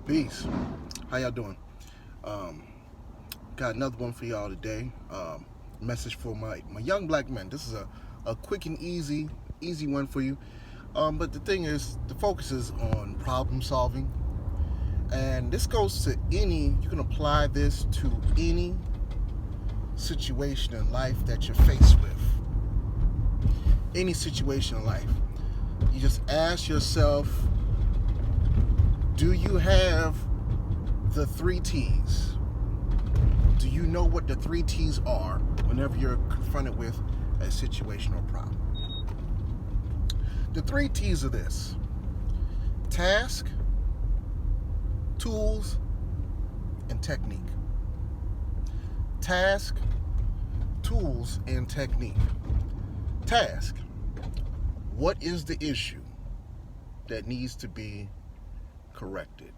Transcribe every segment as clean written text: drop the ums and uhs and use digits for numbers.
Peace. How y'all doing? Um, Got another one for y'all today. Message for my young black men. This is a quick and easy one for you. But the thing is, the focus is on problem solving, and this goes to any. You can apply this to any situation in life that you're faced with. Any situation in life, you just ask yourself, do you have the three T's? Do you know what the three T's are whenever you're confronted with a situation or problem? The three T's are this: task, tools, and technique. Task, tools, and technique. Task: what is the issue that needs to be corrected?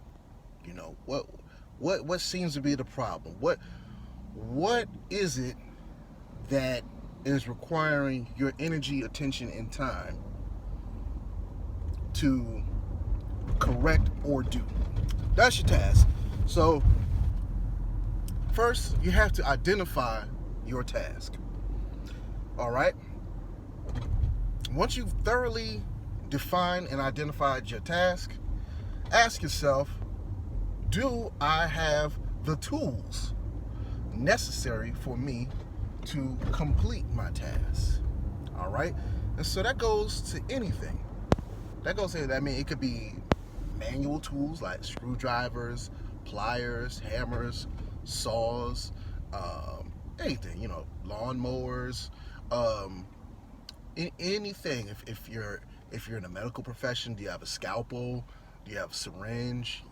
You know, what seems to be the problem? What is it that is requiring your energy, attention, and time to correct or do? That's your task. So first, you have to identify your task. All right? Once you've thoroughly defined and identified your task, ask yourself, do I have the tools necessary for me to complete my task? All right? And so that goes to anything. It could be manual tools like screwdrivers, pliers, hammers, saws, anything, lawnmowers, anything. If you're in a medical profession, do you have a scalpel? Do you have a syringe?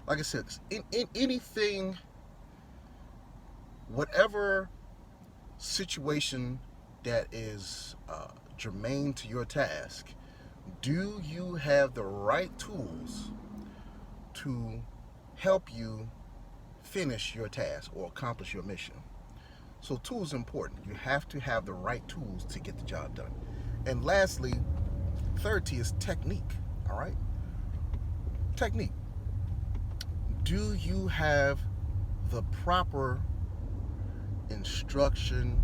Like I said, in anything, whatever situation that is germane to your task, do you have the right tools to help you finish your task or accomplish your mission? So tools are important. You have to have the right tools to get the job done. And lastly, third T is technique. All right? Technique. Do you have the proper instruction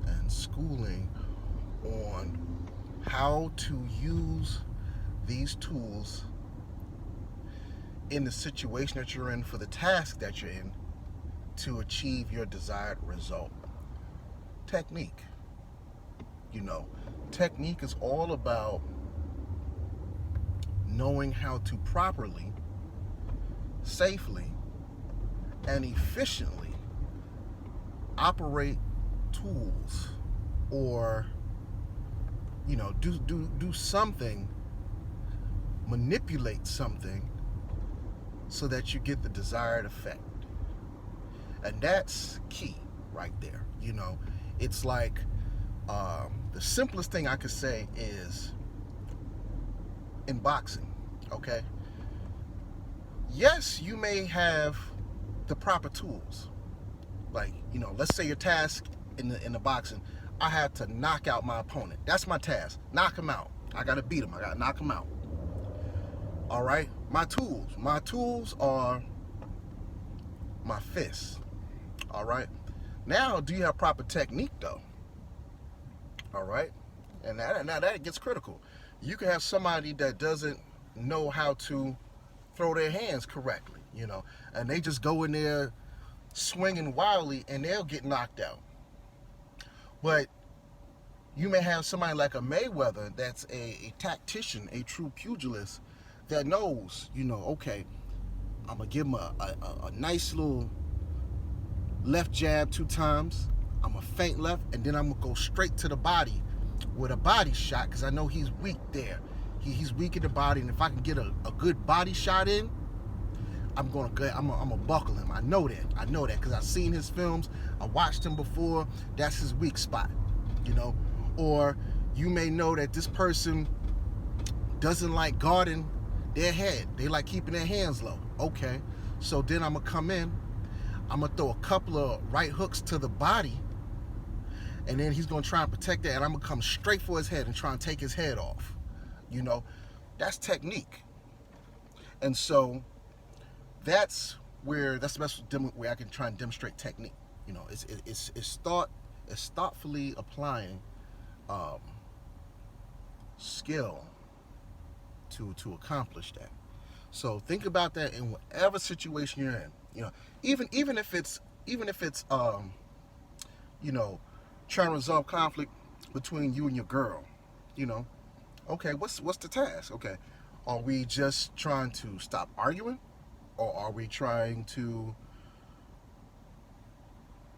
and schooling on how to use these tools in the situation that you're in, for the task that you're in, to achieve your desired result? Technique. Technique is all about knowing how to properly, safely, and efficiently operate tools, or do something, manipulate something so that you get the desired effect. And that's key right there. It's like, the simplest thing I could say is, in boxing, okay? Yes, you may have the proper tools. Like, let's say your task in the boxing, I have to knock out my opponent. That's my task. Knock him out. I gotta beat him. I gotta knock him out. All right? My tools are my fists. All right? Now, do you have proper technique though? All right? And now that gets critical. You can have somebody that doesn't know how to throw their hands correctly, and they just go in there swinging wildly and they'll get knocked out. But you may have somebody like a Mayweather that's a tactician, a true pugilist, that knows, okay, I'm going to give him a nice little left jab 2 times. I'm going to feint left, and then I'm going to go straight to the body with a body shot, because I know he's weak there. He's weak in the body, and if I can get a good body shot in, I'm gonna buckle him. I know that because I've seen his films. I watched him before. That's his weak spot, Or you may know that this person doesn't like guarding their head. They like keeping their hands low. Okay, so then I'm gonna come in. I'm gonna throw a couple of right hooks to the body, and then he's gonna try and protect that, and I'm gonna come straight for his head and try and take his head off. That's technique. And so that's the best way I can try and demonstrate technique. You know, it's thoughtfully applying um, skill to accomplish that. So think about that in whatever situation you're in. You know, even if it's you know, trying to resolve conflict between you and your girl. You know, okay, what's the task? Okay, are we just trying to stop arguing, or are we trying to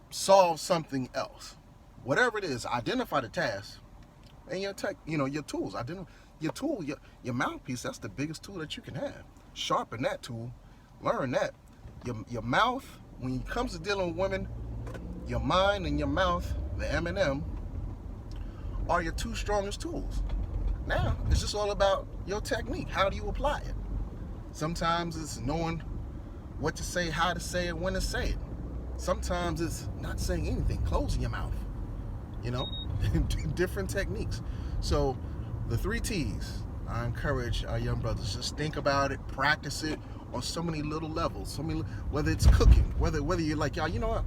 solve something else? Whatever it is, identify the task and your your tools. Your tool, your mouthpiece. That's the biggest tool that you can have. Sharpen that tool. Learn that. Your mouth. When it comes to dealing with women, your mind and your mouth, the M&M, are your two strongest tools. Now it's just all about your technique. How do you apply it? Sometimes it's knowing what to say, how to say it, when to say it. Sometimes it's not saying anything, closing your mouth. You know, different techniques. So the 3 T's, I encourage our young brothers, just think about it, practice it on so many little levels. Whether it's cooking, whether you're like, y'all, you know what,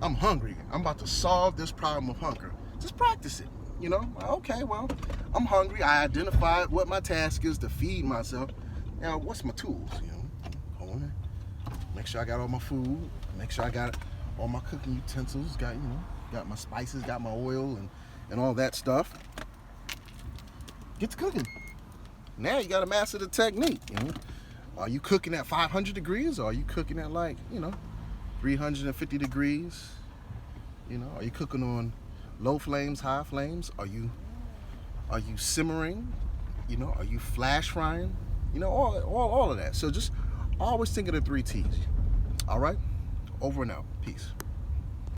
I'm hungry, I'm about to solve this problem of hunger. Just practice it. You know, okay, well, I'm hungry. I identified what my task is, to feed myself. Now, what's my tools? You know, go in there, make sure I got all my food, make sure I got all my cooking utensils, got my spices, got my oil and all that stuff. Get to cooking. Now you got to master the technique. You know, are you cooking at 500 degrees, or are you cooking at 350 degrees? You know, are you cooking on low flames, high flames? Are you simmering? You know, are you flash frying? You know, all of that. So just always think of the 3 T's. All right, over and out. Peace.